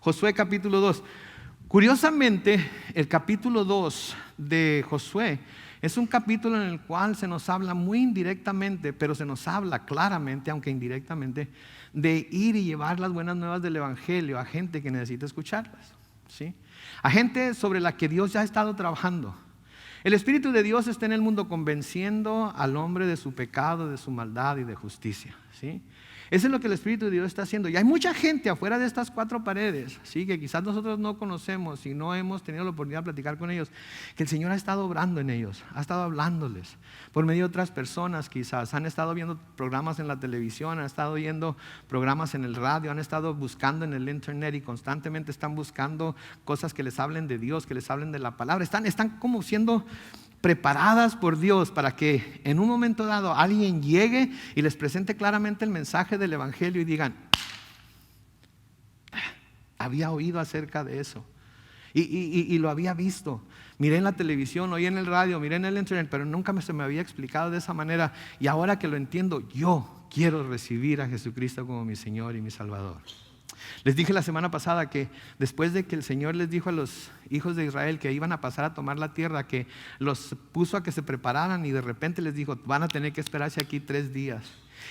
Josué capítulo 2. Curiosamente, el capítulo 2 de Josué es un capítulo en el cual se nos habla muy indirectamente, pero se nos habla claramente, aunque indirectamente, de ir y llevar las buenas nuevas del Evangelio a gente que necesita escucharlas, ¿sí? A gente sobre la que Dios ya ha estado trabajando. El Espíritu de Dios está en el mundo convenciendo al hombre de su pecado, de su maldad y de justicia, ¿sí? Eso es lo que el Espíritu de Dios está haciendo. Y hay mucha gente afuera de estas cuatro paredes, ¿sí? Que quizás nosotros no conocemos y no hemos tenido la oportunidad de platicar con ellos, que el Señor ha estado obrando en ellos, ha estado hablándoles por medio de otras personas. Quizás han estado viendo programas en la televisión, han estado viendo programas en el radio, han estado buscando en el internet y constantemente están buscando cosas que les hablen de Dios, que les hablen de la palabra. Están como siendo preparadas por Dios para que en un momento dado alguien llegue y les presente claramente el mensaje del Evangelio y digan: había oído acerca de eso y lo había visto, miré en la televisión, oí en el radio, miré en el internet, pero nunca se me había explicado de esa manera, y ahora que lo entiendo, yo quiero recibir a Jesucristo como mi Señor y mi Salvador. Les dije la semana pasada que después de que el Señor les dijo a los hijos de Israel que iban a pasar a tomar la tierra, que los puso a que se prepararan, y de repente les dijo: van a tener que esperarse aquí 3 días.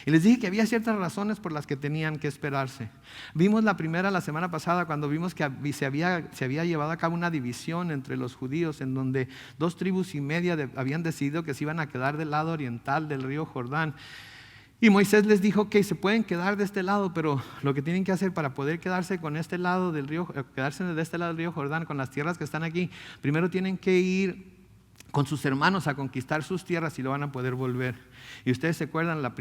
Y les dije que había ciertas razones por las que tenían que esperarse. Vimos la primera la semana pasada, cuando vimos que se había llevado a cabo una división entre los judíos, en donde 2,5 tribus habían decidido que se iban a quedar del lado oriental del río Jordán. Y Moisés les dijo que se pueden quedar de este lado, pero lo que tienen que hacer para poder quedarse con este lado del río, quedarse de este lado del río Jordán, con las tierras que están aquí, primero tienen que ir con sus hermanos a conquistar sus tierras y lo van a poder volver. Y ustedes se acuerdan, la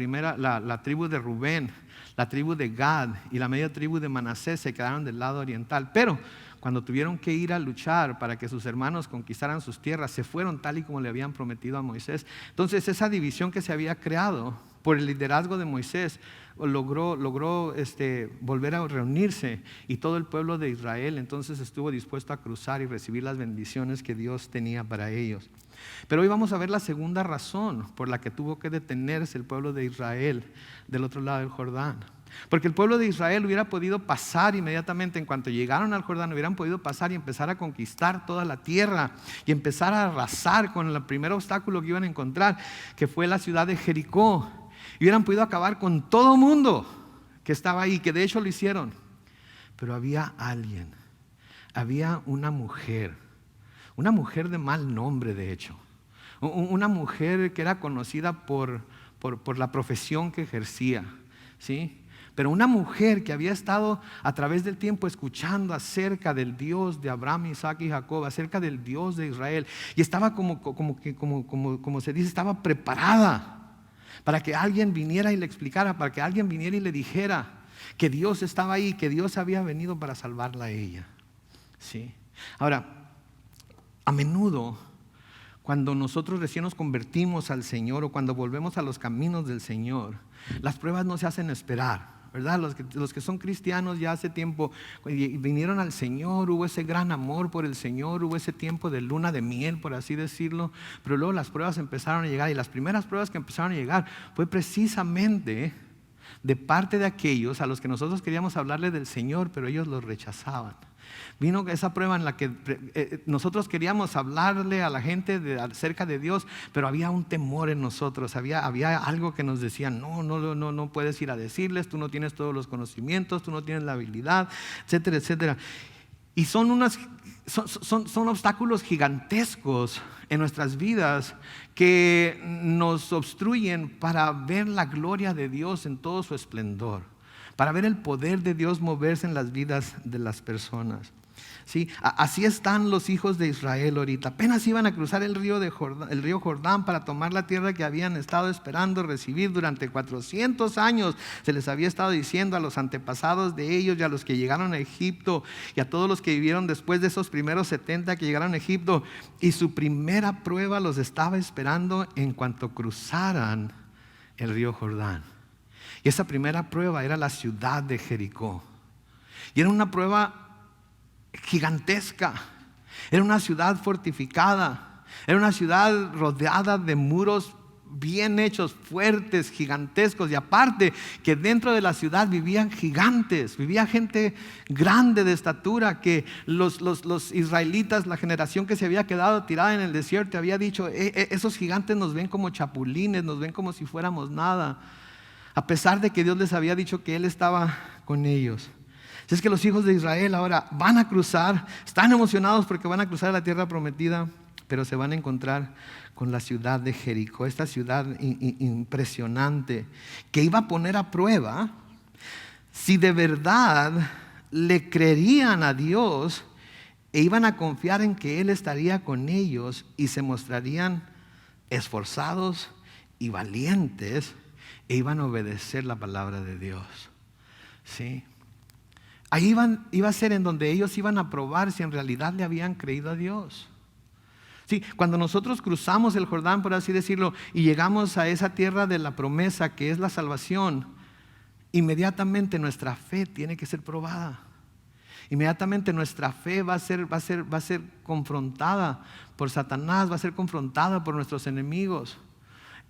tribu de Rubén, la tribu de Gad y la media tribu de Manasés se quedaron del lado oriental, pero cuando tuvieron que ir a luchar para que sus hermanos conquistaran sus tierras, se fueron tal y como le habían prometido a Moisés. Entonces esa división que se había creado por el liderazgo de Moisés logró volver a reunirse, y todo el pueblo de Israel entonces estuvo dispuesto a cruzar y recibir las bendiciones que Dios tenía para ellos. Pero hoy vamos a ver la segunda razón por la que tuvo que detenerse el pueblo de Israel del otro lado del Jordán. Porque el pueblo de Israel hubiera podido pasar inmediatamente, en cuanto llegaron al Jordán, hubieran podido pasar y empezar a conquistar toda la tierra y empezar a arrasar con el primer obstáculo que iban a encontrar, que fue la ciudad de Jericó. Y hubieran podido acabar con todo mundo que estaba ahí, que de hecho lo hicieron. Pero había alguien, había una mujer de mal nombre, de hecho, una mujer que era conocida por la profesión que ejercía, ¿sí? Pero una mujer que había estado a través del tiempo escuchando acerca del Dios de Abraham, Isaac y Jacob, acerca del Dios de Israel, y estaba como se dice, estaba preparada para que alguien viniera y le explicara, para que alguien viniera y le dijera que Dios estaba ahí, que Dios había venido para salvarla a ella, ¿sí? Ahora, a menudo, cuando nosotros recién nos convertimos al Señor, o cuando volvemos a los caminos del Señor, las pruebas no se hacen esperar, ¿verdad? Los que son cristianos ya hace tiempo vinieron al Señor, hubo ese gran amor por el Señor, hubo ese tiempo de luna de miel, por así decirlo, pero luego las pruebas empezaron a llegar, y las primeras pruebas que empezaron a llegar fue precisamente de parte de aquellos a los que nosotros queríamos hablarle del Señor, pero ellos lo rechazaban. Vino esa prueba en la que nosotros queríamos hablarle a la gente acerca de Dios, pero había un temor en nosotros, había algo que nos decía: no puedes ir a decirles, tú no tienes todos los conocimientos, tú no tienes la habilidad, etcétera, etcétera. Y son obstáculos gigantescos en nuestras vidas que nos obstruyen para ver la gloria de Dios en todo su esplendor, para ver el poder de Dios moverse en las vidas de las personas. ¿Sí? Así están los hijos de Israel ahorita. Apenas iban a cruzar el río Jordán para tomar la tierra que habían estado esperando recibir durante 400 años. Se les había estado diciendo a los antepasados de ellos y a los que llegaron a Egipto y a todos los que vivieron después de esos primeros 70 que llegaron a Egipto. Y su primera prueba los estaba esperando en cuanto cruzaran el río Jordán. Y esa primera prueba era la ciudad de Jericó. Y era una prueba gigantesca. Era una ciudad fortificada. Era una ciudad rodeada de muros bien hechos, fuertes, gigantescos, y aparte que dentro de la ciudad vivían gigantes, vivía gente grande de estatura, que los israelitas, la generación que se había quedado tirada en el desierto, había dicho: esos gigantes nos ven como chapulines, nos ven como si fuéramos nada", a pesar de que Dios les había dicho que Él estaba con ellos. Así es que los hijos de Israel ahora van a cruzar, están emocionados porque van a cruzar la tierra prometida, pero se van a encontrar con la ciudad de Jericó, esta ciudad impresionante que iba a poner a prueba si de verdad le creerían a Dios e iban a confiar en que Él estaría con ellos y se mostrarían esforzados y valientes e iban a obedecer la palabra de Dios. ¿Sí? Ahí iba a ser en donde ellos iban a probar si en realidad le habían creído a Dios. Sí, cuando nosotros cruzamos el Jordán, por así decirlo, y llegamos a esa tierra de la promesa que es la salvación, inmediatamente nuestra fe tiene que ser probada. Inmediatamente nuestra fe va a ser confrontada por Satanás, va a ser confrontada por nuestros enemigos.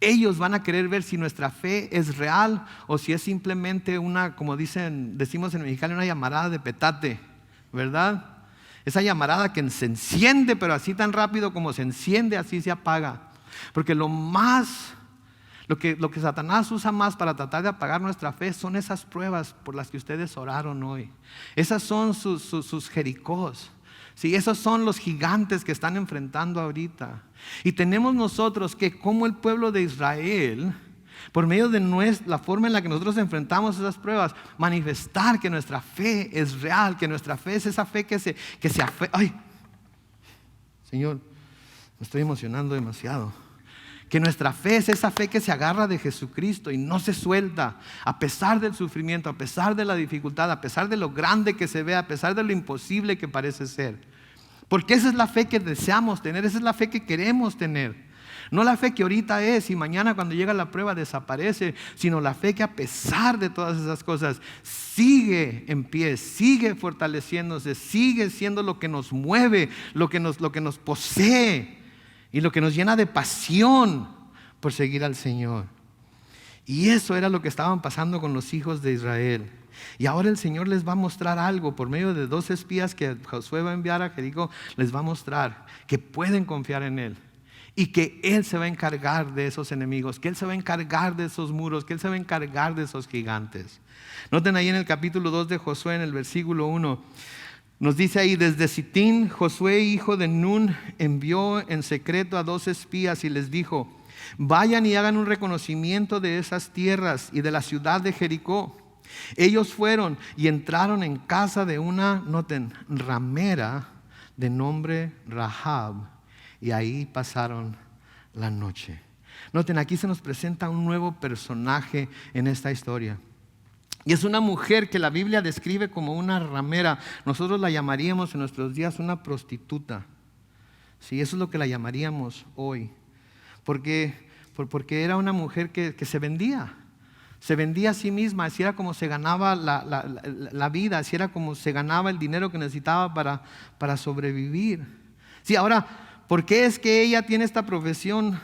Ellos van a querer ver si nuestra fe es real o si es simplemente una, como decimos en Mexicali, una llamarada de petate, ¿verdad? Esa llamarada que se enciende, pero así tan rápido como se enciende, así se apaga. Porque lo que Satanás usa más para tratar de apagar nuestra fe son esas pruebas por las que ustedes oraron hoy. Esas son sus Jericós. Sí, esos son los gigantes que están enfrentando ahorita. Y tenemos nosotros que, como el pueblo de Israel, por medio de la forma en la que nosotros enfrentamos esas pruebas, manifestar que nuestra fe es real, que nuestra fe es esa fe que se afecta. Ay, Señor, me estoy emocionando demasiado. Que nuestra fe es esa fe que se agarra de Jesucristo y no se suelta, a pesar del sufrimiento, a pesar de la dificultad, a pesar de lo grande que se ve, a pesar de lo imposible que parece ser. Porque esa es la fe que deseamos tener, esa es la fe que queremos tener. No la fe que ahorita es y mañana cuando llega la prueba desaparece, sino la fe que a pesar de todas esas cosas sigue en pie, sigue fortaleciéndose, sigue siendo lo que nos mueve, lo que nos posee y lo que nos llena de pasión por seguir al Señor. Y eso era lo que estaban pasando con los hijos de Israel. Y ahora el Señor les va a mostrar algo por medio de 2 espías que Josué va a enviar a Jericó. Les va a mostrar que pueden confiar en Él y que Él se va a encargar de esos enemigos, que Él se va a encargar de esos muros, que Él se va a encargar de esos gigantes. Noten ahí en el capítulo 2 de Josué, en el versículo 1, nos dice ahí: desde Sitín, Josué hijo de Nun envió en secreto a 2 espías y les dijo: vayan y hagan un reconocimiento de esas tierras y de la ciudad de Jericó. Ellos fueron y entraron en casa de una, noten, ramera de nombre Rahab, y ahí pasaron la noche. Noten, aquí se nos presenta un nuevo personaje en esta historia. Y es una mujer que la Biblia describe como una ramera. Nosotros la llamaríamos en nuestros días una prostituta. Sí, eso es lo que la llamaríamos hoy. Porque era una mujer que se vendía. Se vendía a sí misma, así era como se ganaba la vida, así era como se ganaba el dinero que necesitaba para sobrevivir. Sí, ahora, ¿por qué es que ella tiene esta profesión?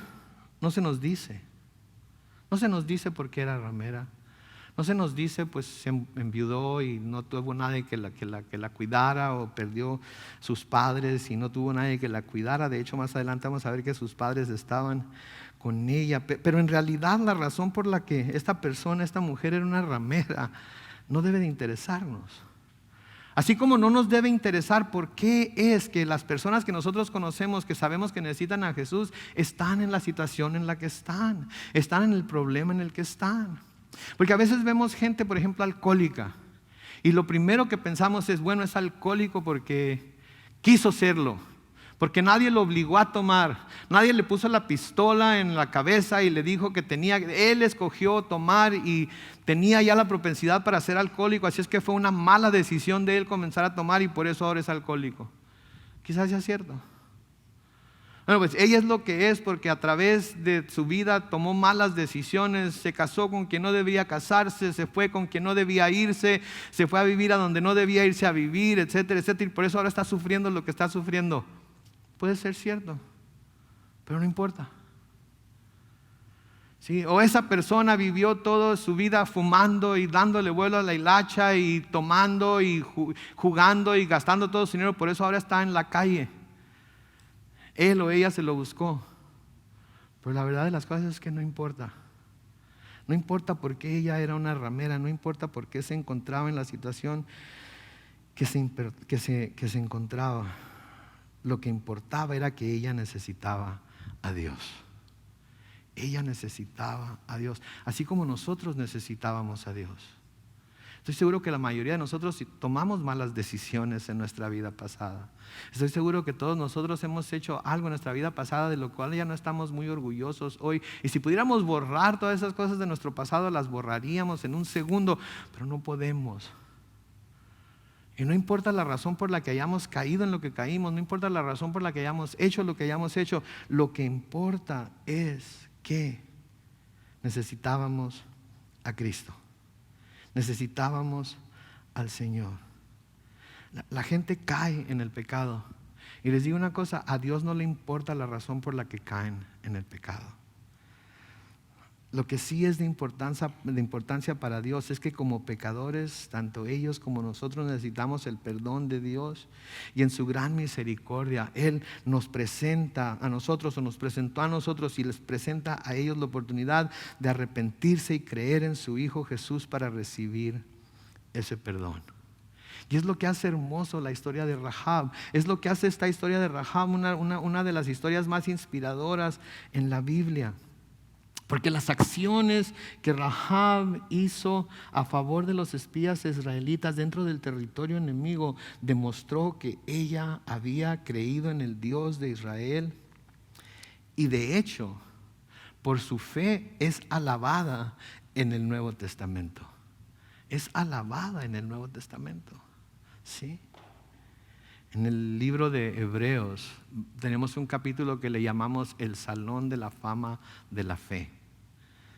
No se nos dice. No se nos dice por qué era ramera. No se nos dice, pues se enviudó y no tuvo nadie que la cuidara, o perdió sus padres y no tuvo nadie que la cuidara. De hecho, más adelante vamos a ver que sus padres estaban con ella. Pero en realidad la razón por la que esta mujer era una ramera, no debe de interesarnos. Así como no nos debe interesar por qué es que las personas que nosotros conocemos, que sabemos que necesitan a Jesús, están en la situación en la que están en el problema en el que están. Porque a veces vemos gente, por ejemplo, alcohólica, y lo primero que pensamos es: bueno, es alcohólico porque quiso serlo, porque nadie lo obligó a tomar, nadie le puso la pistola en la cabeza y le dijo que él escogió tomar y tenía ya la propensidad para ser alcohólico, así es que fue una mala decisión de él comenzar a tomar y por eso ahora es alcohólico. Quizás sea cierto. Bueno, pues ella es lo que es porque a través de su vida tomó malas decisiones, se casó con quien no debía casarse, se fue con quien no debía irse, se fue a vivir a donde no debía irse a vivir, etcétera, etcétera, y por eso ahora está sufriendo lo que está sufriendo. Puede ser cierto, pero no importa. ¿Sí? O esa persona vivió toda su vida fumando y dándole vuelo a la hilacha y tomando y jugando y gastando todo su dinero, por eso ahora está en la calle. Él o ella se lo buscó. Pero la verdad de las cosas es que no importa. No importa por qué ella era una ramera, no importa por qué se encontraba en la situación que se encontraba. Lo que importaba era que ella necesitaba a Dios. Ella necesitaba a Dios, así como nosotros necesitábamos a Dios. Estoy seguro que la mayoría de nosotros tomamos malas decisiones en nuestra vida pasada. Estoy seguro que todos nosotros hemos hecho algo en nuestra vida pasada de lo cual ya no estamos muy orgullosos hoy. Y si pudiéramos borrar todas esas cosas de nuestro pasado, las borraríamos en un segundo, pero no podemos. Y no importa la razón por la que hayamos caído en lo que caímos, no importa la razón por la que hayamos hecho lo que hayamos hecho, lo que importa es que necesitábamos a Cristo. Necesitábamos al Señor. La gente cae en el pecado. Y les digo una cosa, a Dios no le importa la razón por la que caen en el pecado. Lo que sí es de importancia para Dios es que como pecadores, tanto ellos como nosotros necesitamos el perdón de Dios, y en su gran misericordia Él nos presenta a nosotros, o nos presentó a nosotros y les presenta a ellos la oportunidad de arrepentirse y creer en su Hijo Jesús para recibir ese perdón. Y es lo que hace hermoso la historia de Rahab. Es lo que hace esta historia de Rahab una de las historias más inspiradoras en la Biblia. Porque las acciones que Rahab hizo a favor de los espías israelitas dentro del territorio enemigo demostró que ella había creído en el Dios de Israel. Y de hecho, por su fe es alabada en el Nuevo Testamento. Es alabada en el Nuevo Testamento. ¿Sí? En el libro de Hebreos tenemos un capítulo que le llamamos el Salón de la Fama de la Fe.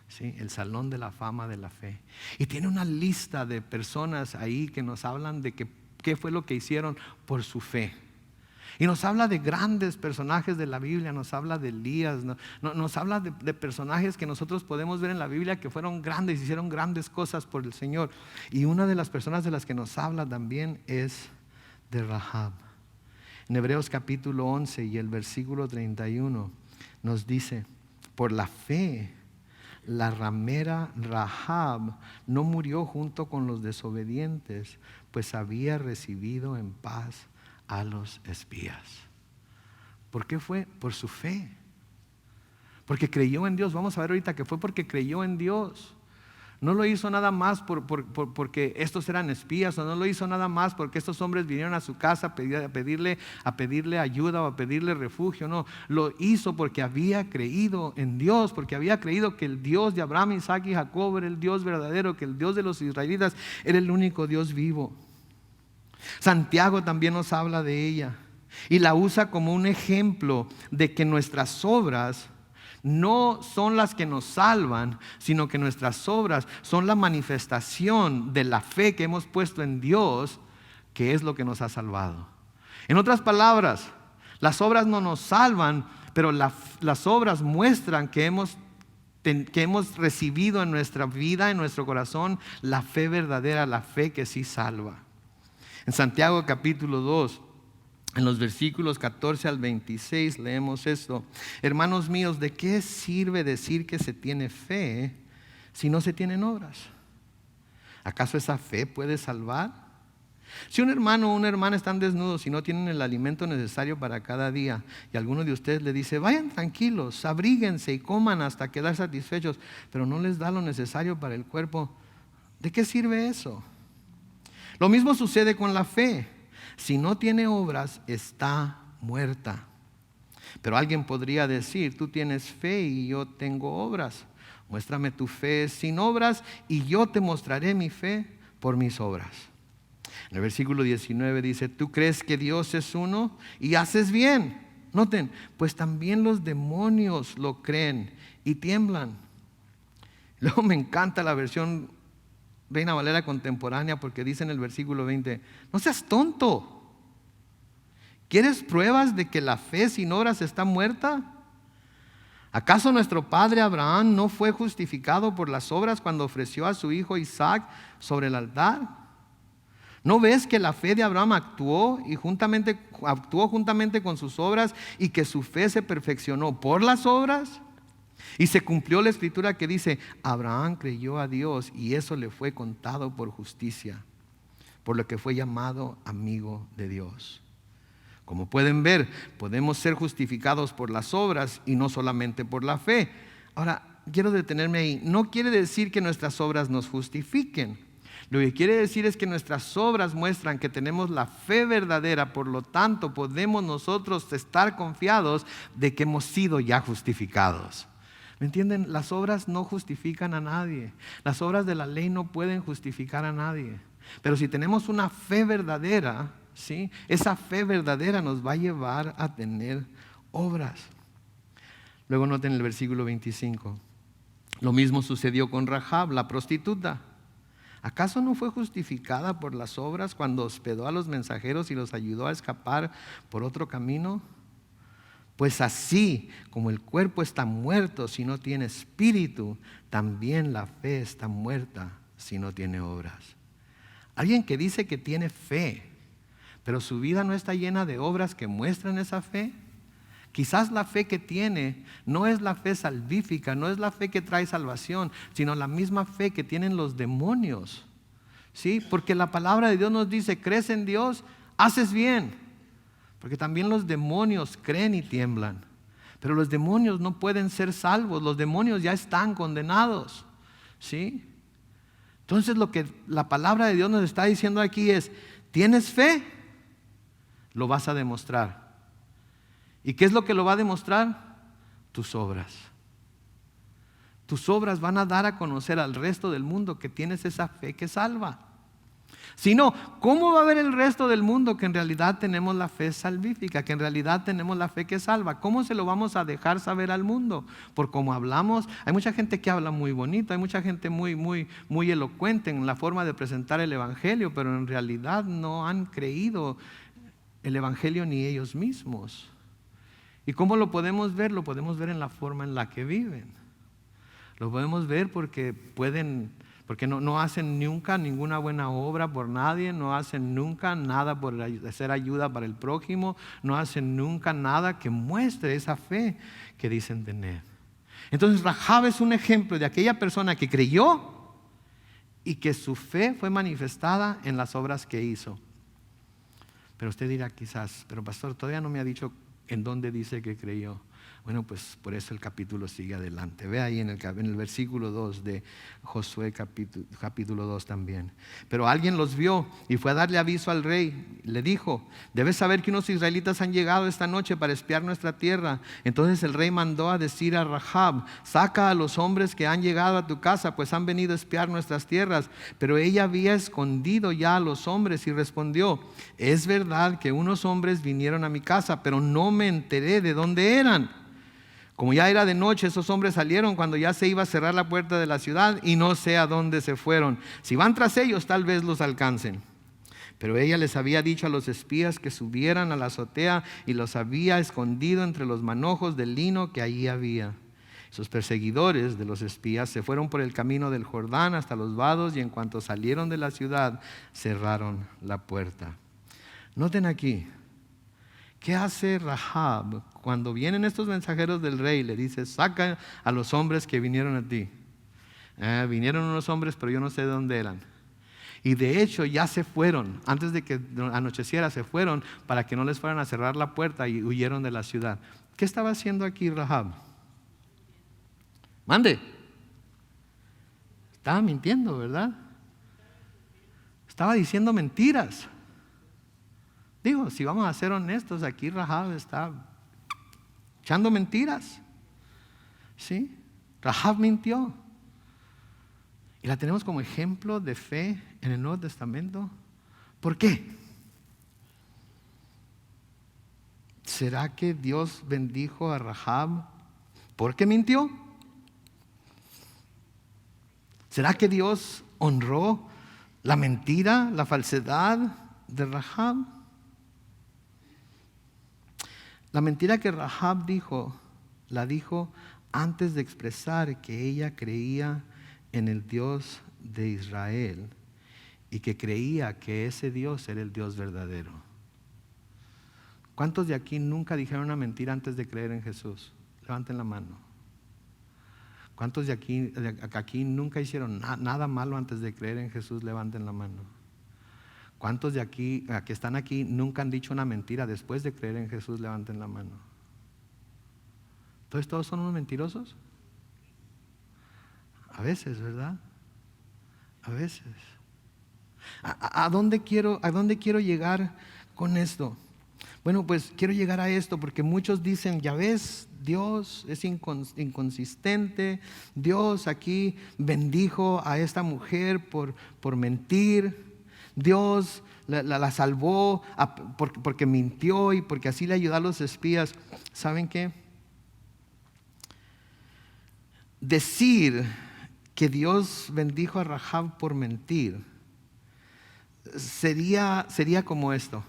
¿Sí? El Salón de la Fama de la Fe. Y tiene una lista de personas ahí que nos hablan de qué fue lo que hicieron por su fe. Y nos habla de grandes personajes de la Biblia, nos habla de Elías, nos habla de personajes que nosotros podemos ver en la Biblia que fueron grandes, hicieron grandes cosas por el Señor. Y una de las personas de las que nos habla también es de Rahab. En Hebreos capítulo 11 y el versículo 31 nos dice: por la fe la ramera Rahab no murió junto con los desobedientes, pues había recibido en paz a los espías. ¿Por qué fue? Por su fe. Porque creyó en Dios. Vamos a ver ahorita que fue porque creyó en Dios. No lo hizo nada más porque estos eran espías, o no lo hizo nada más porque estos hombres vinieron a su casa a pedirle ayuda o a pedirle refugio. No, lo hizo porque había creído en Dios, porque había creído que el Dios de Abraham, Isaac y Jacob era el Dios verdadero, que el Dios de los israelitas era el único Dios vivo. Santiago también nos habla de ella y la usa como un ejemplo de que nuestras obras no son las que nos salvan, sino que nuestras obras son la manifestación de la fe que hemos puesto en Dios, que es lo que nos ha salvado. En otras palabras, las obras no nos salvan, pero las obras muestran que hemos recibido en nuestra vida, en nuestro corazón, la fe verdadera, la fe que sí salva. En Santiago capítulo 2, en los versículos 14 al 26 leemos esto: hermanos míos, ¿de qué sirve decir que se tiene fe si no se tienen obras? ¿Acaso esa fe puede salvar? Si un hermano o una hermana están desnudos y no tienen el alimento necesario para cada día, y alguno de ustedes le dice: vayan tranquilos, abríguense y coman hasta quedar satisfechos, pero no les da lo necesario para el cuerpo, ¿de qué sirve eso? Lo mismo sucede con la fe. Si no tiene obras, está muerta. Pero alguien podría decir: tú tienes fe y yo tengo obras. Muéstrame tu fe sin obras y yo te mostraré mi fe por mis obras. En el versículo 19 dice: tú crees que Dios es uno y haces bien. Noten, pues también los demonios lo creen y tiemblan. Luego me encanta la versión Reina Valera contemporánea, porque dice en el versículo 20: no seas tonto. ¿Quieres pruebas de que la fe sin obras está muerta? ¿Acaso nuestro padre Abraham no fue justificado por las obras cuando ofreció a su hijo Isaac sobre el altar? ¿No ves que la fe de Abraham actuó juntamente con sus obras y que su fe se perfeccionó por las obras? Y se cumplió la escritura que dice: Abraham creyó a Dios y eso le fue contado por justicia, por lo que fue llamado amigo de Dios. Como pueden ver, podemos ser justificados por las obras y no solamente por la fe. Ahora, quiero detenerme ahí. No quiere decir que nuestras obras nos justifiquen. Lo que quiere decir es que nuestras obras muestran que tenemos la fe verdadera, por lo tanto podemos nosotros estar confiados de que hemos sido ya justificados. ¿Me entienden? Las obras no justifican a nadie. Las obras de la ley no pueden justificar a nadie. Pero si tenemos una fe verdadera, ¿sí?, esa fe verdadera nos va a llevar a tener obras. Luego noten el versículo 25. Lo mismo sucedió con Rahab, la prostituta. ¿Acaso no fue justificada por las obras cuando hospedó a los mensajeros y los ayudó a escapar por otro camino? Pues así como el cuerpo está muerto si no tiene espíritu, también la fe está muerta si no tiene obras. Alguien que dice que tiene fe, pero su vida no está llena de obras que muestran esa fe. Quizás la fe que tiene no es la fe salvífica, no es la fe que trae salvación, sino la misma fe que tienen los demonios. ¿Sí? Porque la palabra de Dios nos dice: crees en Dios, haces bien. Porque también los demonios creen y tiemblan. Pero los demonios no pueden ser salvos, los demonios ya están condenados. ¿Sí? Entonces lo que la palabra de Dios nos está diciendo aquí es: ¿tienes fe? Lo vas a demostrar. ¿Y qué es lo que lo va a demostrar? Tus obras. Tus obras van a dar a conocer al resto del mundo que tienes esa fe que salva. Si no, ¿cómo va a ver el resto del mundo que en realidad tenemos la fe salvífica, que en realidad tenemos la fe que salva? ¿Cómo se lo vamos a dejar saber al mundo? Por cómo hablamos. Hay mucha gente que habla muy bonito, hay mucha gente muy elocuente en la forma de presentar el evangelio, pero en realidad no han creído el evangelio ni ellos mismos. ¿Y cómo lo podemos ver? Lo podemos ver en la forma en la que viven. Lo podemos ver porque no hacen nunca ninguna buena obra por nadie, no hacen nunca nada por hacer ayuda para el prójimo, no hacen nunca nada que muestre esa fe que dicen tener. Entonces Rahab es un ejemplo de aquella persona que creyó y que su fe fue manifestada en las obras que hizo. Pero usted dirá quizás: pero pastor, todavía no me ha dicho en dónde dice que creyó. Bueno, pues por eso el capítulo sigue adelante. Ve ahí en el versículo 2 de Josué capítulo 2 también. Pero alguien los vio y fue a darle aviso al rey. Le dijo: debes saber que unos israelitas han llegado esta noche para espiar nuestra tierra. Entonces el rey mandó a decir a Rahab: saca a los hombres que han llegado a tu casa, pues han venido a espiar nuestras tierras. Pero ella había escondido ya a los hombres y respondió: es verdad que unos hombres vinieron a mi casa, pero no me enteré de dónde eran. Como ya era de noche, esos hombres salieron cuando ya se iba a cerrar la puerta de la ciudad y no sé a dónde se fueron. Si van tras ellos, tal vez los alcancen. Pero ella les había dicho a los espías que subieran a la azotea y los había escondido entre los manojos de lino que allí había. Sus perseguidores de los espías se fueron por el camino del Jordán hasta los vados y en cuanto salieron de la ciudad, cerraron la puerta. Noten aquí, ¿qué hace Rahab cuando vienen estos mensajeros del rey? Le dice: saca a los hombres que vinieron a ti. Vinieron unos hombres, pero yo no sé de dónde eran. Y de hecho ya se fueron, antes de que anocheciera se fueron para que no les fueran a cerrar la puerta y huyeron de la ciudad. ¿Qué estaba haciendo aquí Rahab? Mande. Estaba mintiendo, ¿verdad? Estaba diciendo mentiras. Digo, si vamos a ser honestos, aquí Rahab está echando mentiras. ¿Sí? Rahab mintió. Y la tenemos como ejemplo de fe en el Nuevo Testamento. ¿Por qué? ¿Será que Dios bendijo a Rahab porque mintió? ¿Será que Dios honró la mentira, la falsedad de Rahab? La mentira que Rahab dijo, la dijo antes de expresar que ella creía en el Dios de Israel y que creía que ese Dios era el Dios verdadero. ¿Cuántos de aquí nunca dijeron una mentira antes de creer en Jesús? Levanten la mano. ¿Cuántos de aquí nunca hicieron nada malo antes de creer en Jesús? Levanten la mano. ¿Cuántos de aquí, que están aquí, nunca han dicho una mentira después de creer en Jesús? Levanten la mano. Entonces, ¿todos son unos mentirosos? A veces, ¿verdad? A veces. ¿A dónde quiero llegar con esto? Bueno, pues quiero llegar a esto porque muchos dicen, ya ves, Dios es inconsistente. Dios aquí bendijo a esta mujer por mentir. Dios la salvó porque mintió y porque así le ayudó a los espías. ¿Saben qué? Decir que Dios bendijo a Rahab por mentir sería como esto.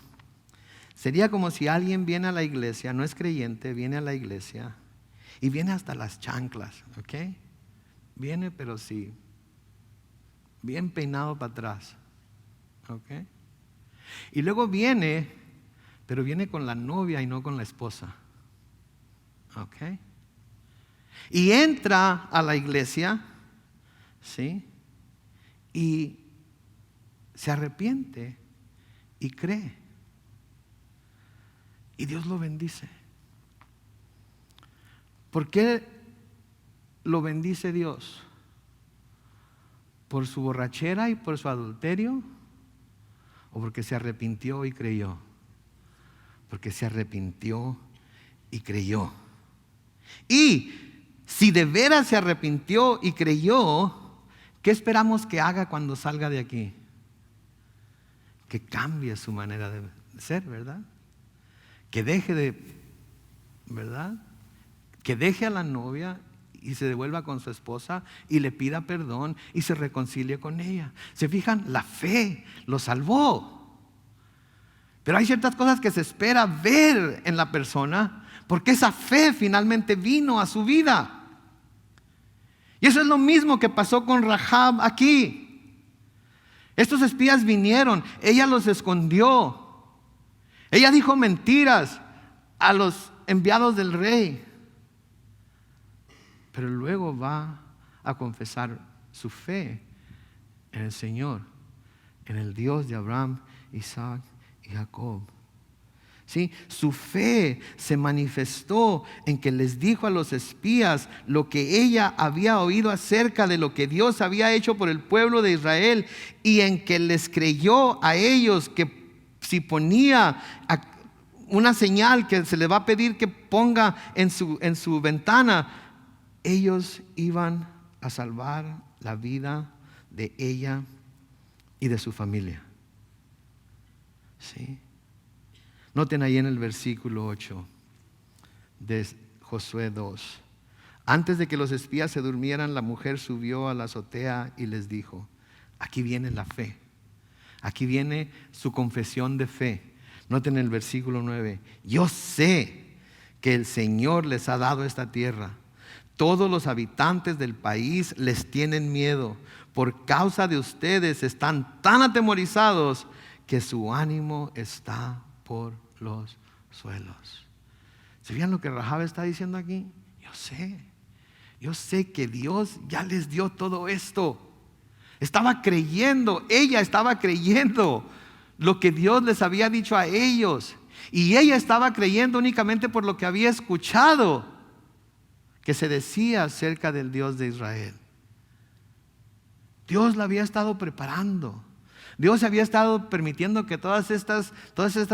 Sería como si alguien viene a la iglesia, no es creyente, viene a la iglesia y viene hasta las chanclas, ¿ok? Viene, pero sí, bien peinado para atrás, ¿ok? Y luego viene, pero viene con la novia y no con la esposa, ¿ok? Y entra a la iglesia, ¿sí? Y se arrepiente y cree. Y Dios lo bendice. ¿Por qué lo bendice Dios? ¿Por su borrachera y por su adulterio? ¿O porque se arrepintió y creyó? Porque se arrepintió y creyó. Y si de veras se arrepintió y creyó, ¿qué esperamos que haga cuando salga de aquí? Que cambie su manera de ser, ¿verdad? Que deje ¿verdad? Que deje a la novia y se devuelva con su esposa y le pida perdón y se reconcilie con ella. ¿Se fijan? La fe lo salvó. Pero hay ciertas cosas que se espera ver en la persona porque esa fe finalmente vino a su vida. Y eso es lo mismo que pasó con Rahab aquí. Estos espías vinieron, ella los escondió. Ella dijo mentiras a los enviados del rey, pero luego va a confesar su fe en el Señor, en el Dios de Abraham, Isaac y Jacob. ¿Sí? Su fe se manifestó en que les dijo a los espías lo que ella había oído acerca de lo que Dios había hecho por el pueblo de Israel, y en que les creyó a ellos que si ponía una señal que se le va a pedir que ponga en su ventana, ellos iban a salvar la vida de ella y de su familia. ¿Sí? Noten ahí en el versículo 8 de Josué 2. Antes de que los espías se durmieran, la mujer subió a la azotea y les dijo, aquí viene la fe. Aquí viene su confesión de fe. Noten el versículo 9. Yo sé que el Señor les ha dado esta tierra. Todos los habitantes del país les tienen miedo. Por causa de ustedes están tan atemorizados que su ánimo está por los suelos. ¿Se fijan lo que Rahab está diciendo aquí? Yo sé que Dios ya les dio todo esto. Estaba creyendo, ella estaba creyendo lo que Dios les había dicho a ellos. Y ella estaba creyendo únicamente por lo que había escuchado que se decía acerca del Dios de Israel. Dios la había estado preparando. Dios había estado permitiendo que todas estas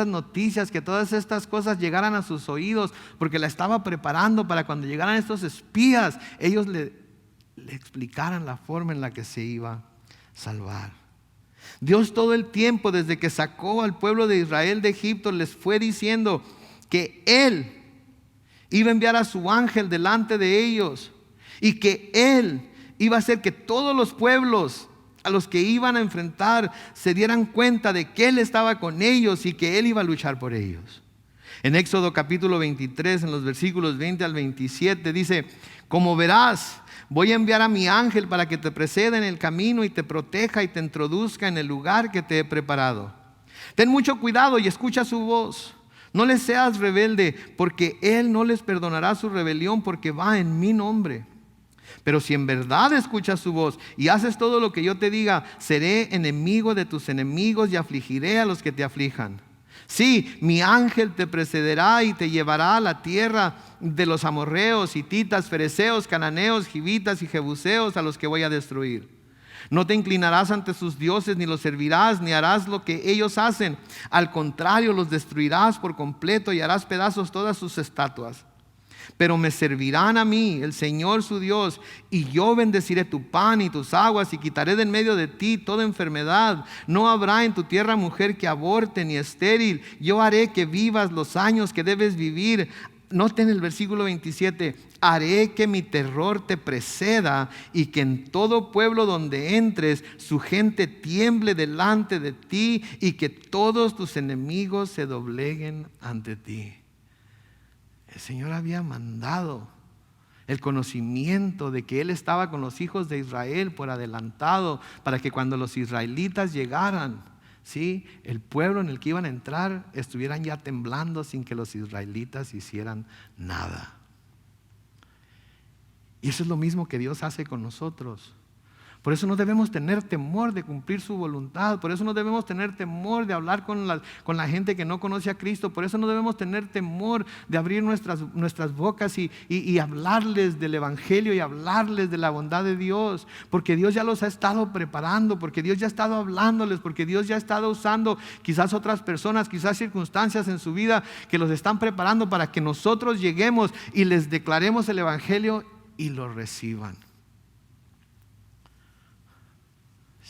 noticias, que todas estas cosas llegaran a sus oídos, porque la estaba preparando para cuando llegaran estos espías, ellos le explicaran la forma en la que se iba a salvar. Dios todo el tiempo, desde que sacó al pueblo de Israel de Egipto, les fue diciendo que Él iba a enviar a su ángel delante de ellos y que Él iba a hacer que todos los pueblos a los que iban a enfrentar se dieran cuenta de que Él estaba con ellos y que Él iba a luchar por ellos. En Éxodo capítulo 23, en los versículos 20 al 27, dice: como verás, voy a enviar a mi ángel para que te preceda en el camino y te proteja y te introduzca en el lugar que te he preparado. Ten mucho cuidado y escucha su voz. No les seas rebelde, porque él no les perdonará su rebelión, porque va en mi nombre. Pero si en verdad escuchas su voz y haces todo lo que yo te diga, seré enemigo de tus enemigos y afligiré a los que te aflijan. Sí, mi ángel te precederá y te llevará a la tierra de los amorreos, hititas, fereceos, cananeos, givitas y jebuseos, a los que voy a destruir. No te inclinarás ante sus dioses, ni los servirás, ni harás lo que ellos hacen. Al contrario, los destruirás por completo y harás pedazos todas sus estatuas. Pero me servirán a mí, el Señor su Dios, y yo bendeciré tu pan y tus aguas, y quitaré de en medio de ti toda enfermedad. No habrá en tu tierra mujer que aborte ni estéril. Yo haré que vivas los años que debes vivir. Noten el versículo 27: haré que mi terror te preceda y que en todo pueblo donde entres su gente tiemble delante de ti y que todos tus enemigos se dobleguen ante ti. El Señor había mandado el conocimiento de que Él estaba con los hijos de Israel por adelantado, para que cuando los israelitas llegaran, ¿sí?, el pueblo en el que iban a entrar estuvieran ya temblando sin que los israelitas hicieran nada. Y eso es lo mismo que Dios hace con nosotros. Por eso no debemos tener temor de cumplir su voluntad. Por eso no debemos tener temor de hablar con la gente que no conoce a Cristo. Por eso no debemos tener temor de abrir nuestras bocas y hablarles del Evangelio y hablarles de la bondad de Dios. Porque Dios ya los ha estado preparando, porque Dios ya ha estado hablándoles, porque Dios ya ha estado usando quizás otras personas, quizás circunstancias en su vida que los están preparando para que nosotros lleguemos y les declaremos el Evangelio y lo reciban.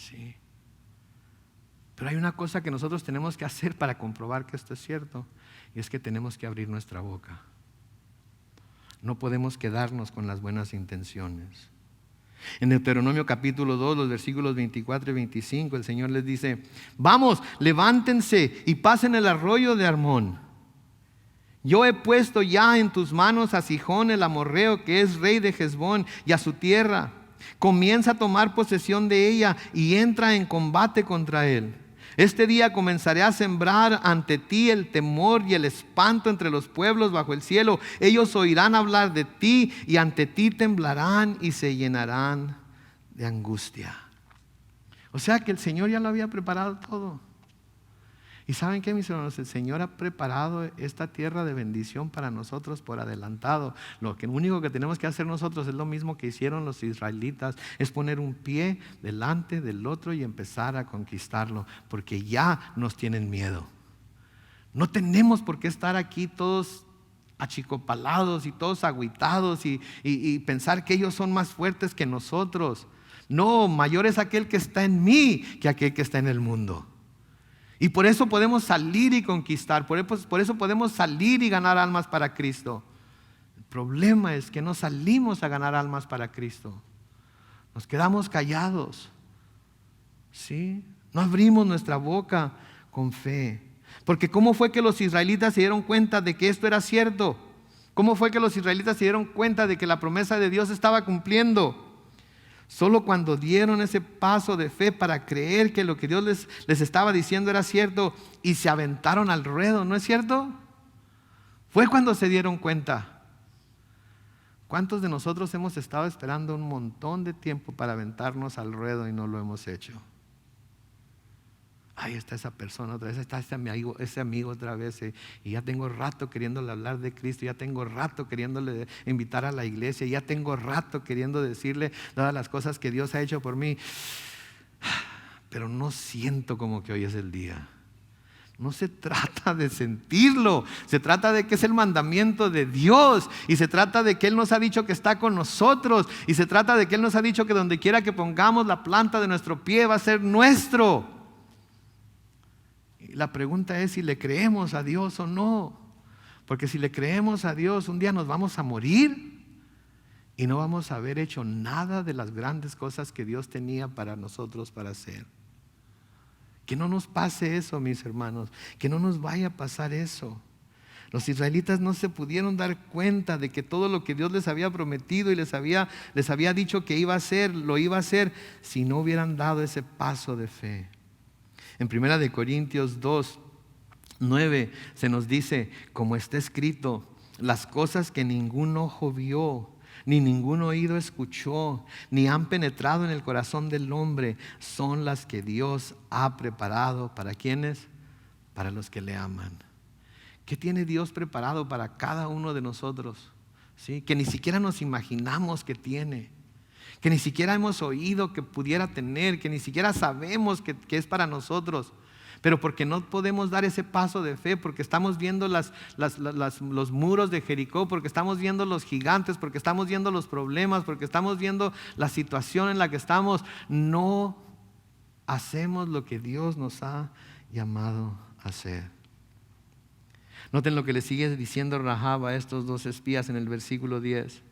Sí. Pero hay una cosa que nosotros tenemos que hacer para comprobar que esto es cierto, y es que tenemos que abrir nuestra boca. No podemos quedarnos con las buenas intenciones. En Deuteronomio capítulo 2, los versículos 24 y 25, el Señor les dice: vamos, levántense y pasen el arroyo de Armón. Yo he puesto ya en tus manos a Sihón el amorreo, que es rey de Hesbón, y a su tierra. Comienza a tomar posesión de ella y entra en combate contra él. Este día comenzaré a sembrar ante ti el temor y el espanto entre los pueblos bajo el cielo. Ellos oirán hablar de ti y ante ti temblarán y se llenarán de angustia. O sea que el Señor ya lo había preparado todo. ¿Y saben qué, mis hermanos? El Señor ha preparado esta tierra de bendición para nosotros por adelantado. Lo único que tenemos que hacer nosotros es lo mismo que hicieron los israelitas: es poner un pie delante del otro y empezar a conquistarlo, porque ya nos tienen miedo. No tenemos por qué estar aquí todos achicopalados y todos agüitados y pensar que ellos son más fuertes que nosotros. No, mayor es aquel que está en mí que aquel que está en el mundo. Y por eso podemos salir y conquistar, por eso podemos salir y ganar almas para Cristo. El problema es que no salimos a ganar almas para Cristo. Nos quedamos callados, ¿sí? No abrimos nuestra boca con fe. Porque ¿cómo fue que los israelitas se dieron cuenta de que esto era cierto? ¿Cómo fue que los israelitas se dieron cuenta de que la promesa de Dios estaba cumpliendo? Solo cuando dieron ese paso de fe para creer que lo que Dios les estaba diciendo era cierto y se aventaron al ruedo, ¿no es cierto? Fue cuando se dieron cuenta. ¿Cuántos de nosotros hemos estado esperando un montón de tiempo para aventarnos al ruedo y no lo hemos hecho? Ahí está esa persona otra vez, está ese amigo otra vez, y ya tengo rato queriéndole hablar de Cristo, ya tengo rato queriéndole invitar a la iglesia, ya tengo rato queriendo decirle todas las cosas que Dios ha hecho por mí, pero no siento como que hoy es el día. No se trata de sentirlo, se trata de que es el mandamiento de Dios, y se trata de que Él nos ha dicho que está con nosotros, y se trata de que Él nos ha dicho que donde quiera que pongamos la planta de nuestro pie va a ser nuestro. La pregunta es si le creemos a Dios o no. Porque si le creemos a Dios, un día nos vamos a morir y no vamos a haber hecho nada de las grandes cosas que Dios tenía para nosotros para hacer. Que no nos pase eso, mis hermanos. Que no nos vaya a pasar eso. Los israelitas no se pudieron dar cuenta de que todo lo que Dios les había prometido y les había dicho que iba a hacer, lo iba a hacer si no hubieran dado ese paso de fe. En 1 Corintios 2:9 se nos dice, como está escrito, las cosas que ningún ojo vio, ni ningún oído escuchó, ni han penetrado en el corazón del hombre, son las que Dios ha preparado. ¿Para quiénes? Para los que le aman. ¿Qué tiene Dios preparado para cada uno de nosotros? ¿Sí? Que ni siquiera nos imaginamos que tiene, que ni siquiera hemos oído que pudiera tener, que ni siquiera sabemos que es para nosotros. Pero porque no podemos dar ese paso de fe, porque estamos viendo los muros de Jericó, porque estamos viendo los gigantes, porque estamos viendo los problemas, porque estamos viendo la situación en la que estamos, no hacemos lo que Dios nos ha llamado a hacer. Noten lo que le sigue diciendo Rahab a estos dos espías en el versículo 10.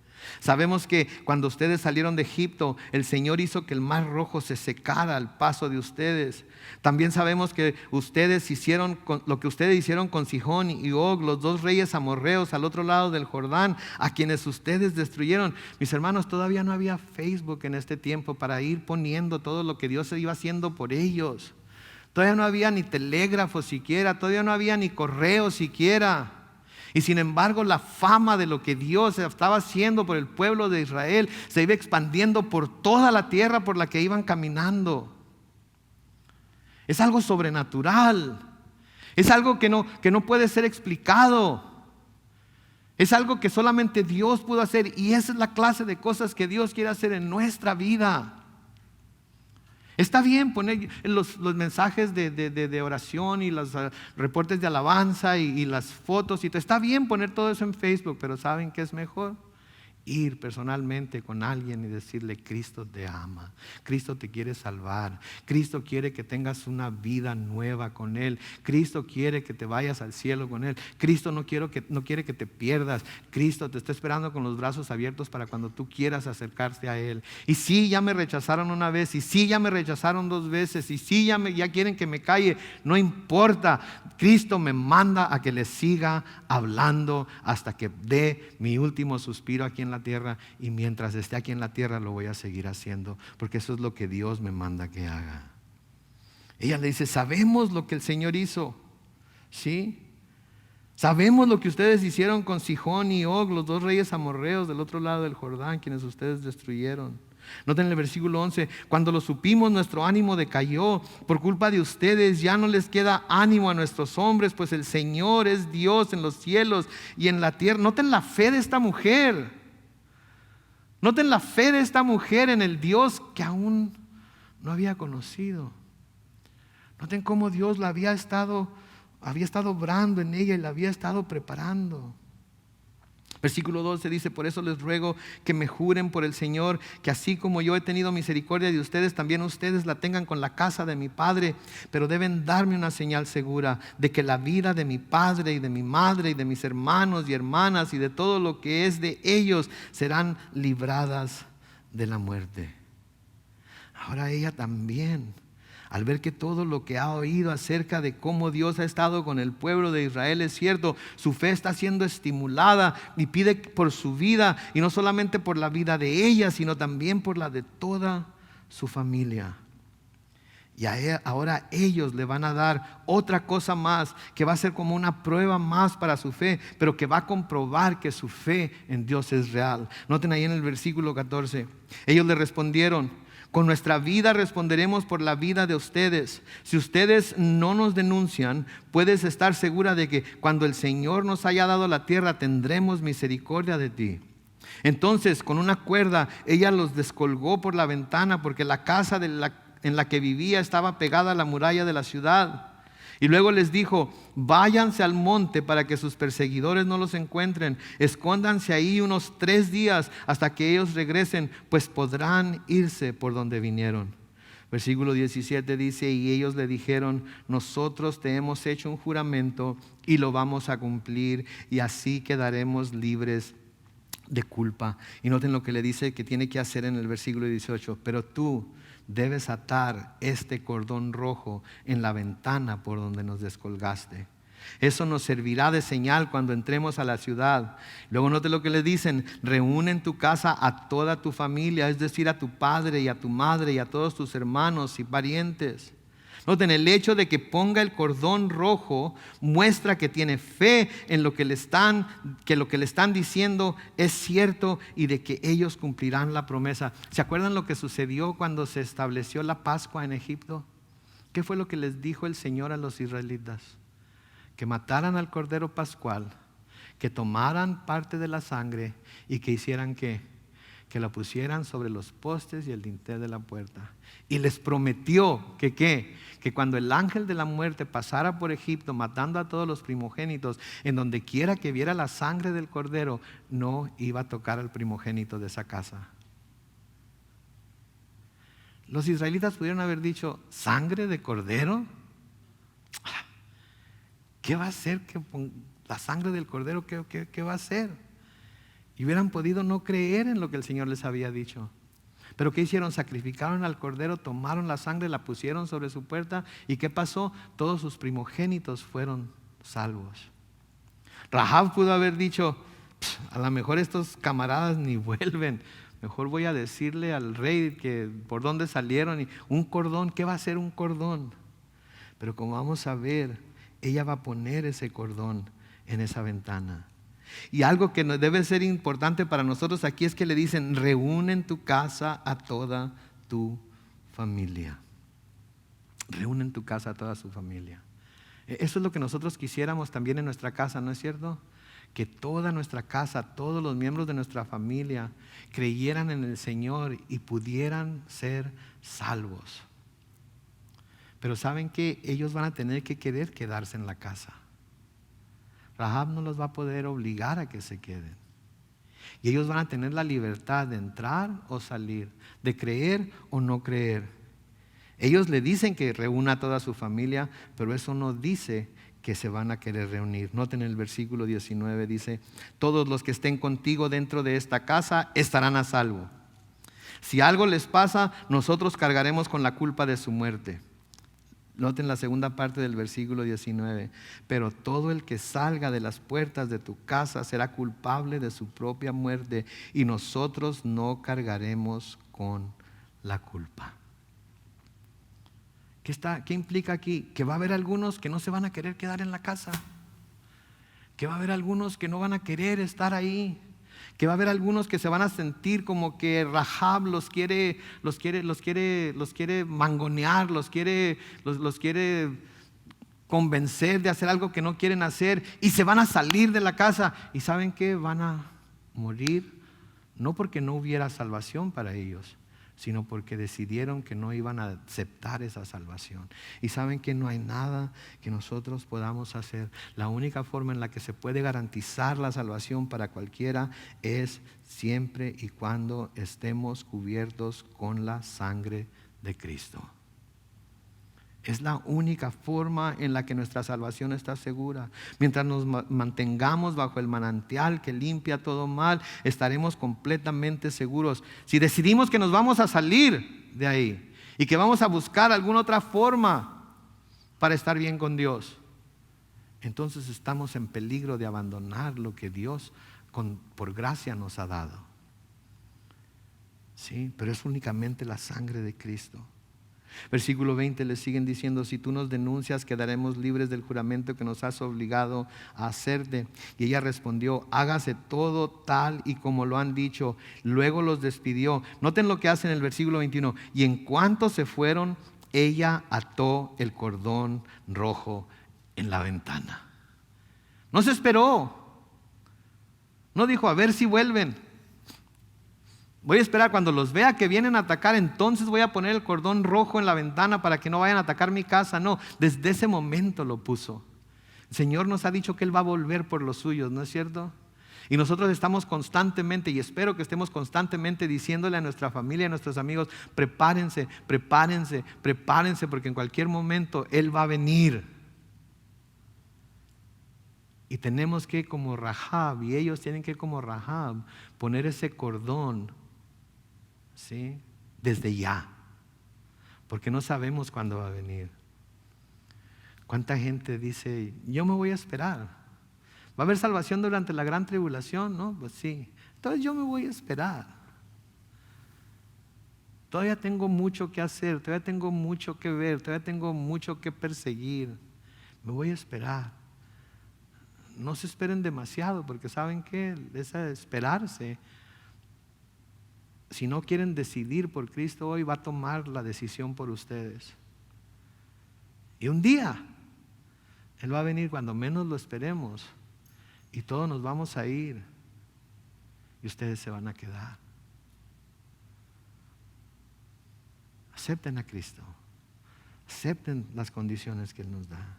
Sabemos que cuando ustedes salieron de Egipto, el Señor hizo que el mar rojo se secara al paso de ustedes. También sabemos que ustedes hicieron lo que ustedes hicieron con Sihón y Og, los dos reyes amorreos al otro lado del Jordán, a quienes ustedes destruyeron. Mis hermanos, todavía no había Facebook en este tiempo para ir poniendo todo lo que Dios iba haciendo por ellos. Todavía no había ni telégrafo siquiera, todavía no había ni correo siquiera. Y sin embargo, la fama de lo que Dios estaba haciendo por el pueblo de Israel se iba expandiendo por toda la tierra por la que iban caminando. Es algo sobrenatural. Es algo que no puede ser explicado. Es algo que solamente Dios pudo hacer. Y esa es la clase de cosas que Dios quiere hacer en nuestra vida. Está bien poner los mensajes de oración y los reportes de alabanza y las fotos. Está bien poner todo eso en Facebook, pero ¿saben qué es mejor? Ir personalmente con alguien y decirle: Cristo te ama, Cristo te quiere salvar, Cristo quiere que tengas una vida nueva con Él, Cristo quiere que te vayas al cielo con Él, Cristo no quiere que te pierdas, Cristo te está esperando con los brazos abiertos para cuando tú quieras acercarte a Él. Y sí, ya me rechazaron una vez, y sí, ya me rechazaron dos veces, y sí, ya quieren que me calle, no importa, Cristo me manda a que le siga hablando hasta que dé mi último suspiro aquí en la tierra, y mientras esté aquí en la tierra lo voy a seguir haciendo, porque eso es lo que Dios me manda que haga. Ella le dice: sabemos lo que el Señor hizo, ¿sí? Sabemos lo que ustedes hicieron con Sihón y Og, los dos reyes amorreos del otro lado del Jordán, quienes ustedes destruyeron. Noten el versículo 11: cuando lo supimos, nuestro ánimo decayó. Por culpa de ustedes ya no les queda ánimo a nuestros hombres, pues el Señor es Dios en los cielos y en la tierra. Noten la fe de esta mujer. Noten la fe de esta mujer en el Dios que aún no había conocido. Noten cómo Dios había estado obrando en ella y la había estado preparando. Versículo 12 dice: por eso les ruego que me juren por el Señor, que así como yo he tenido misericordia de ustedes, también ustedes la tengan con la casa de mi padre. Pero deben darme una señal segura de que la vida de mi padre y de mi madre y de mis hermanos y hermanas y de todo lo que es de ellos serán libradas de la muerte. Ahora ella también, al ver que todo lo que ha oído acerca de cómo Dios ha estado con el pueblo de Israel es cierto, su fe está siendo estimulada y pide por su vida, y no solamente por la vida de ella, sino también por la de toda su familia. Y ahora ellos le van a dar otra cosa más, que va a ser como una prueba más para su fe, pero que va a comprobar que su fe en Dios es real. Noten ahí en el versículo 14: ellos le respondieron: con nuestra vida responderemos por la vida de ustedes. Si ustedes no nos denuncian, puedes estar segura de que cuando el Señor nos haya dado la tierra, tendremos misericordia de ti. Entonces, con una cuerda, ella los descolgó por la ventana, porque la casa en la que vivía estaba pegada a la muralla de la ciudad. Y luego les dijo: váyanse al monte para que sus perseguidores no los encuentren. Escóndanse ahí unos 3 días hasta que ellos regresen, pues podrán irse por donde vinieron. Versículo 17 dice: y ellos le dijeron: nosotros te hemos hecho un juramento y lo vamos a cumplir, y así quedaremos libres de culpa. Y noten lo que le dice que tiene que hacer en el versículo 18: pero tú debes atar este cordón rojo en la ventana por donde nos descolgaste. Eso nos servirá de señal cuando entremos a la ciudad. Luego note lo que le dicen: reúne en tu casa a toda tu familia, es decir, a tu padre y a tu madre y a todos tus hermanos y parientes. Noten, el hecho de que ponga el cordón rojo muestra que tiene fe en lo que le están diciendo es cierto y de que ellos cumplirán la promesa. ¿Se acuerdan lo que sucedió cuando se estableció la Pascua en Egipto? ¿Qué fue lo que les dijo el Señor a los israelitas? Que mataran al cordero pascual, que tomaran parte de la sangre y que hicieran ¿qué? Que la pusieran sobre los postes y el dintel de la puerta. Y les prometió que ¿qué? Que cuando el ángel de la muerte pasara por Egipto matando a todos los primogénitos, en donde quiera que viera la sangre del cordero, no iba a tocar al primogénito de esa casa. Los israelitas pudieron haber dicho: ¿sangre de cordero? ¿Qué va a hacer la sangre del cordero? ¿Qué va a hacer? Y hubieran podido no creer en lo que el Señor les había dicho. Pero ¿qué hicieron? Sacrificaron al cordero, tomaron la sangre, la pusieron sobre su puerta. ¿Y qué pasó? Todos sus primogénitos fueron salvos. Rahab pudo haber dicho: a lo mejor estos camaradas ni vuelven. Mejor voy a decirle al rey que por dónde salieron. Y un cordón, ¿qué va a hacer un cordón? Pero como vamos a ver, ella va a poner ese cordón en esa ventana. Y algo que debe ser importante para nosotros aquí es que le dicen: reúne en tu casa a toda tu familia. Reúne en tu casa a toda su familia. Eso es lo que nosotros quisiéramos también en nuestra casa, ¿no es cierto? Que toda nuestra casa, todos los miembros de nuestra familia creyeran en el Señor y pudieran ser salvos. Pero ¿saben qué? Ellos van a tener que querer quedarse en la casa. Rahab no los va a poder obligar a que se queden. Y ellos van a tener la libertad de entrar o salir, de creer o no creer. Ellos le dicen que reúna a toda su familia, pero eso no dice que se van a querer reunir. Noten el versículo 19, dice: todos los que estén contigo dentro de esta casa estarán a salvo. Si algo les pasa, nosotros cargaremos con la culpa de su muerte. Noten la segunda parte del versículo 19. Pero todo el que salga de las puertas de tu casa será culpable de su propia muerte, y nosotros no cargaremos con la culpa. ¿Qué implica aquí? Que va a haber algunos que no se van a querer quedar en la casa, que va a haber algunos que no van a querer estar ahí, que va a haber algunos que se van a sentir como que Rahab los quiere mangonear, los quiere convencer de hacer algo que no quieren hacer, y se van a salir de la casa. ¿Y saben qué? Van a morir, no porque no hubiera salvación para ellos, sino porque decidieron que no iban a aceptar esa salvación. Y saben que no hay nada que nosotros podamos hacer. La única forma en la que se puede garantizar la salvación para cualquiera es siempre y cuando estemos cubiertos con la sangre de Cristo. Es la única forma en la que nuestra salvación está segura. Mientras nos mantengamos bajo el manantial que limpia todo mal, estaremos completamente seguros. Si decidimos que nos vamos a salir de ahí y que vamos a buscar alguna otra forma para estar bien con Dios, entonces estamos en peligro de abandonar lo que Dios por gracia nos ha dado. Sí, pero es únicamente la sangre de Cristo. Versículo 20, le siguen diciendo: si tú nos denuncias, quedaremos libres del juramento que nos has obligado a hacerte. Y ella respondió: hágase todo tal y como lo han dicho. Luego los despidió. Noten lo que hace en el versículo 21. Y en cuanto se fueron, ella ató el cordón rojo en la ventana. No se esperó. No dijo: a ver si vuelven. Voy a esperar cuando los vea que vienen a atacar, entonces voy a poner el cordón rojo en la ventana para que no vayan a atacar mi casa. No, desde ese momento lo puso. El Señor nos ha dicho que Él va a volver por los suyos, ¿no es cierto? Y nosotros estamos constantemente, y espero que estemos constantemente diciéndole a nuestra familia, a nuestros amigos: prepárense, prepárense, prepárense, porque en cualquier momento Él va a venir. Y tenemos que, como Rahab, y ellos tienen que, como Rahab, poner ese cordón, ¿sí?, desde ya, porque no sabemos cuándo va a venir. ¿Cuánta gente dice, yo me voy a esperar? ¿Va a haber salvación durante la gran tribulación? No, pues sí. Entonces yo me voy a esperar. Todavía tengo mucho que hacer, todavía tengo mucho que ver, todavía tengo mucho que perseguir. Me voy a esperar. No se esperen demasiado, porque ¿saben qué? Esa esperarse, si no quieren decidir por Cristo hoy, va a tomar la decisión por ustedes. Y un día Él va a venir cuando menos lo esperemos, y todos nos vamos a ir y ustedes se van a quedar. Acepten a Cristo, acepten las condiciones que Él nos da.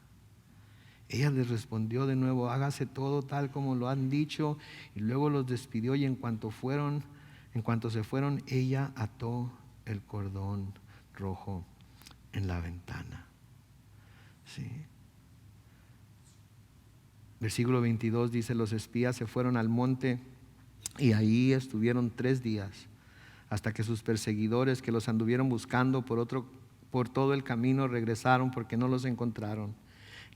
Ella les respondió de nuevo, hágase todo tal como lo han dicho, y luego los despidió, y en cuanto se fueron, ella ató el cordón rojo en la ventana. ¿Sí? Versículo 22 dice, los espías se fueron al monte y ahí estuvieron 3 días, hasta que sus perseguidores que los anduvieron buscando por todo el camino regresaron porque no los encontraron.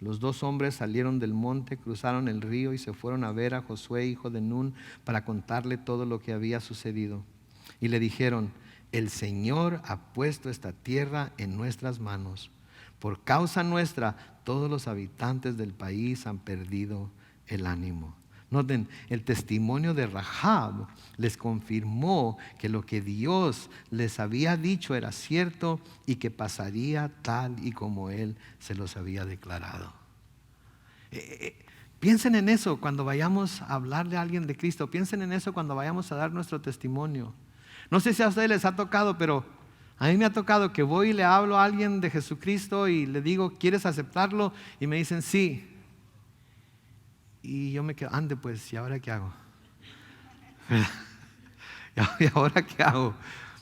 Los 2 hombres salieron del monte, cruzaron el río y se fueron a ver a Josué, hijo de Nun, para contarle todo lo que había sucedido. Y le dijeron, el Señor ha puesto esta tierra en nuestras manos. Por causa nuestra, todos los habitantes del país han perdido el ánimo. Noten, el testimonio de Rahab les confirmó que lo que Dios les había dicho era cierto y que pasaría tal y como Él se los había declarado. Piensen en eso cuando vayamos a hablarle a alguien de Cristo. Piensen en eso cuando vayamos a dar nuestro testimonio. No sé si a ustedes les ha tocado, pero a mí me ha tocado que voy y le hablo a alguien de Jesucristo y le digo, ¿quieres aceptarlo? Y me dicen, sí. Y yo me quedo, ande pues, ¿y ahora qué hago? ¿Y ahora qué hago?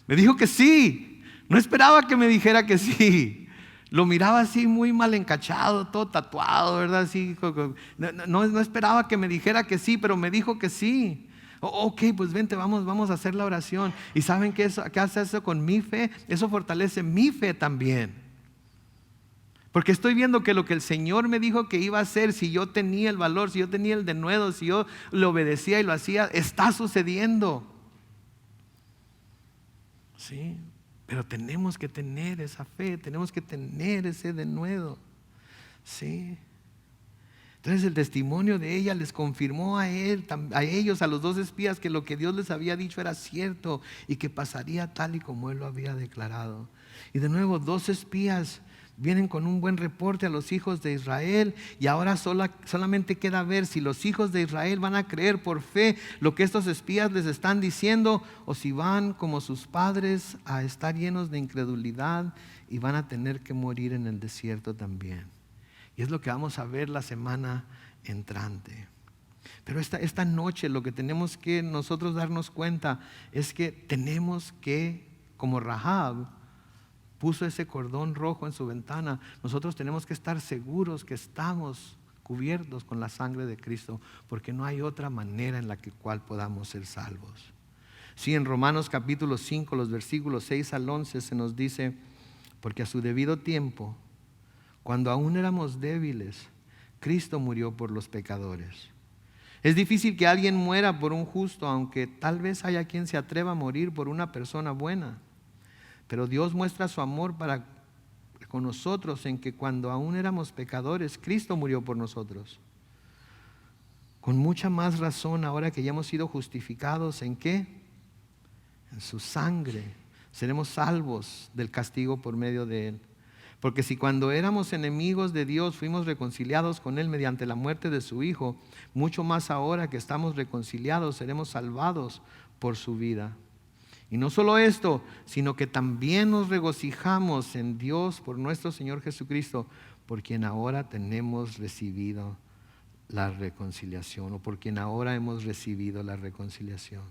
Me dijo que sí. No esperaba que me dijera que sí. Lo miraba así muy mal encachado, todo tatuado, ¿verdad? Así, no esperaba que me dijera que sí, pero me dijo que sí. Ok, pues vente, vamos a hacer la oración. ¿Y saben qué hace eso con mi fe? Eso fortalece mi fe también. Porque estoy viendo que lo que el Señor me dijo que iba a hacer, si yo tenía el valor, si yo tenía el denuedo, si yo le obedecía y lo hacía, está sucediendo. Sí, pero tenemos que tener esa fe, tenemos que tener ese denuedo. Sí. Entonces el testimonio de ella les confirmó a ellos, a los 2 espías, que lo que Dios les había dicho era cierto y que pasaría tal y como Él lo había declarado. Y de nuevo 2 espías vienen con un buen reporte a los hijos de Israel, y ahora solamente queda ver si los hijos de Israel van a creer por fe lo que estos espías les están diciendo, o si van como sus padres a estar llenos de incredulidad y van a tener que morir en el desierto también. Y es lo que vamos a ver la semana entrante. Pero esta noche lo que tenemos que nosotros darnos cuenta es que tenemos que, como Rahab puso ese cordón rojo en su ventana, nosotros tenemos que estar seguros que estamos cubiertos con la sangre de Cristo, porque no hay otra manera en la cual podamos ser salvos. Sí, en Romanos capítulo 5, los versículos 6 al 11 se nos dice, porque a su debido tiempo, cuando aún éramos débiles, Cristo murió por los pecadores. Es difícil que alguien muera por un justo, aunque tal vez haya quien se atreva a morir por una persona buena. Pero Dios muestra su amor para con nosotros en que cuando aún éramos pecadores, Cristo murió por nosotros. Con mucha más razón, ahora que ya hemos sido justificados, ¿en qué? En su sangre. Seremos salvos del castigo por medio de Él. Porque si cuando éramos enemigos de Dios fuimos reconciliados con Él mediante la muerte de su Hijo, mucho más ahora que estamos reconciliados seremos salvados por su vida. Y no solo esto, sino que también nos regocijamos en Dios por nuestro Señor Jesucristo, por quien ahora tenemos recibido la reconciliación, o por quien ahora hemos recibido la reconciliación.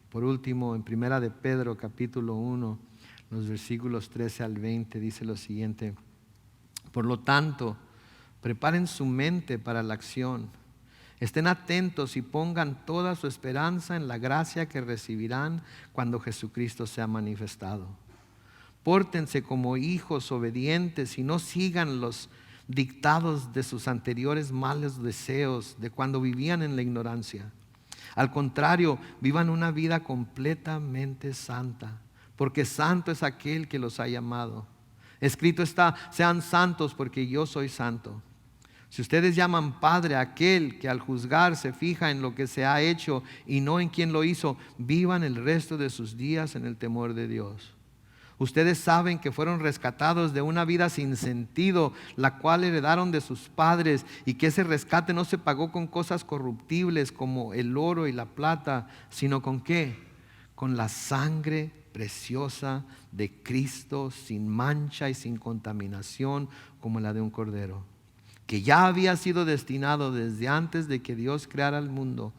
Por último, en Primera de Pedro capítulo 1, los versículos 13 al 20 dice lo siguiente: por lo tanto, preparen su mente para la acción. Estén atentos y pongan toda su esperanza en la gracia que recibirán cuando Jesucristo sea manifestado. Pórtense como hijos obedientes y no sigan los dictados de sus anteriores malos deseos, de cuando vivían en la ignorancia. Al contrario, vivan una vida completamente santa, porque santo es aquel que los ha llamado. Escrito está: sean santos porque yo soy santo. Si ustedes llaman Padre a aquel que al juzgar se fija en lo que se ha hecho y no en quien lo hizo, vivan el resto de sus días en el temor de Dios. Ustedes saben que fueron rescatados de una vida sin sentido, la cual heredaron de sus padres, y que ese rescate no se pagó con cosas corruptibles como el oro y la plata, sino ¿con qué? Con la sangre preciosa de Cristo, sin mancha y sin contaminación, como la de un cordero, que ya había sido destinado desde antes de que Dios creara el mundo,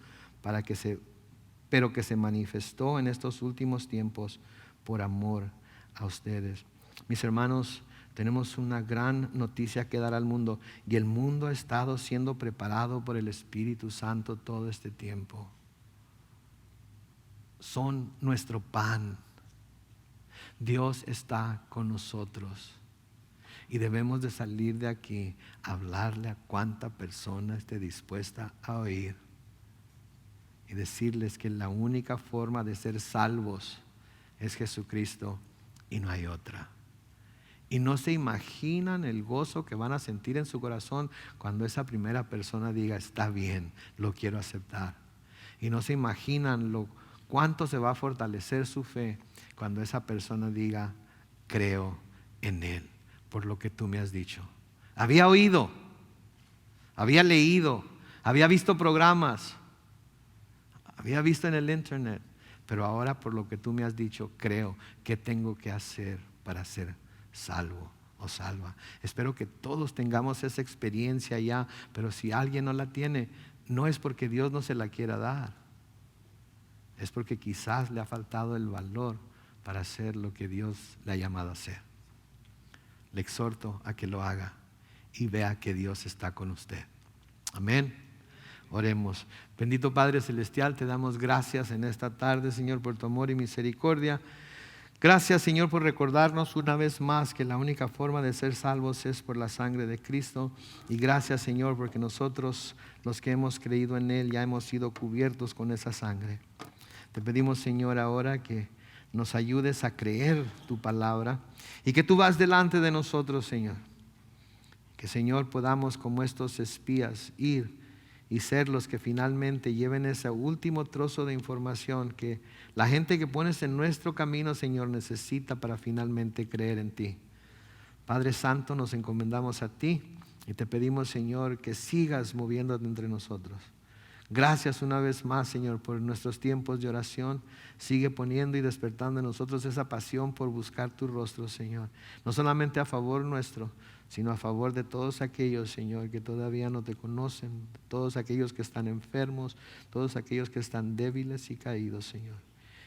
pero que se manifestó en estos últimos tiempos por amor a ustedes. Mis hermanos, tenemos una gran noticia que dar al mundo, y el mundo ha estado siendo preparado por el Espíritu Santo todo este tiempo. Son nuestro pan. Dios está con nosotros. Y debemos de salir de aquí a hablarle a cuánta persona esté dispuesta a oír y decirles que la única forma de ser salvos es Jesucristo y no hay otra. Y no se imaginan el gozo que van a sentir en su corazón cuando esa primera persona diga: está bien, lo quiero aceptar. Y no se imaginan cuánto se va a fortalecer su fe cuando esa persona diga: creo en Él por lo que tú me has dicho. Había oído, había leído, había visto programas, había visto en el internet, pero ahora por lo que tú me has dicho, creo. ¿Qué tengo que hacer para ser salvo o salva? Espero que todos tengamos esa experiencia ya, pero si alguien no la tiene, no es porque Dios no se la quiera dar, es porque quizás le ha faltado el valor para hacer lo que Dios le ha llamado a hacer. Le exhorto a que lo haga y vea que Dios está con usted. Amén. Oremos. Bendito Padre Celestial, te damos gracias en esta tarde, Señor, por tu amor y misericordia. Gracias, Señor, por recordarnos una vez más que la única forma de ser salvos es por la sangre de Cristo. Y gracias, Señor, porque nosotros, los que hemos creído en Él, ya hemos sido cubiertos con esa sangre. Te pedimos, Señor, ahora que nos ayudes a creer tu palabra y que tú vas delante de nosotros, Señor. Que, Señor, podamos como estos espías ir y ser los que finalmente lleven ese último trozo de información que la gente que pones en nuestro camino, Señor, necesita para finalmente creer en ti. Padre Santo, nos encomendamos a ti y te pedimos, Señor, que sigas moviéndote entre nosotros. Gracias una vez más, Señor, por nuestros tiempos de oración. Sigue poniendo y despertando en nosotros esa pasión por buscar tu rostro, Señor. No solamente a favor nuestro, sino a favor de todos aquellos, Señor, que todavía no te conocen, todos aquellos que están enfermos, todos aquellos que están débiles y caídos, Señor.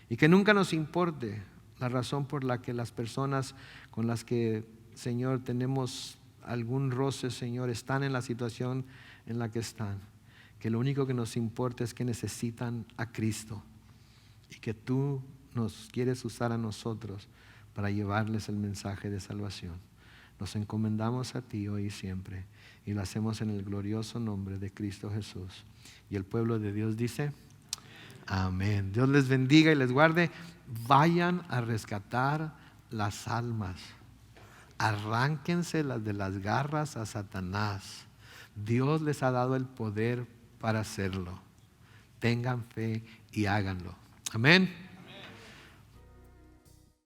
Y que nunca nos importe la razón por la que las personas con las que, Señor, tenemos algún roce, Señor, están en la situación en la que están. Que lo único que nos importa es que necesitan a Cristo y que tú nos quieres usar a nosotros para llevarles el mensaje de salvación. Nos encomendamos a ti hoy y siempre y lo hacemos en el glorioso nombre de Cristo Jesús. Y el pueblo de Dios dice: amén. Dios les bendiga y les guarde. Vayan a rescatar las almas. Arránquenselas de las garras a Satanás. Dios les ha dado el poder para hacerlo. Tengan fe y háganlo. Amén.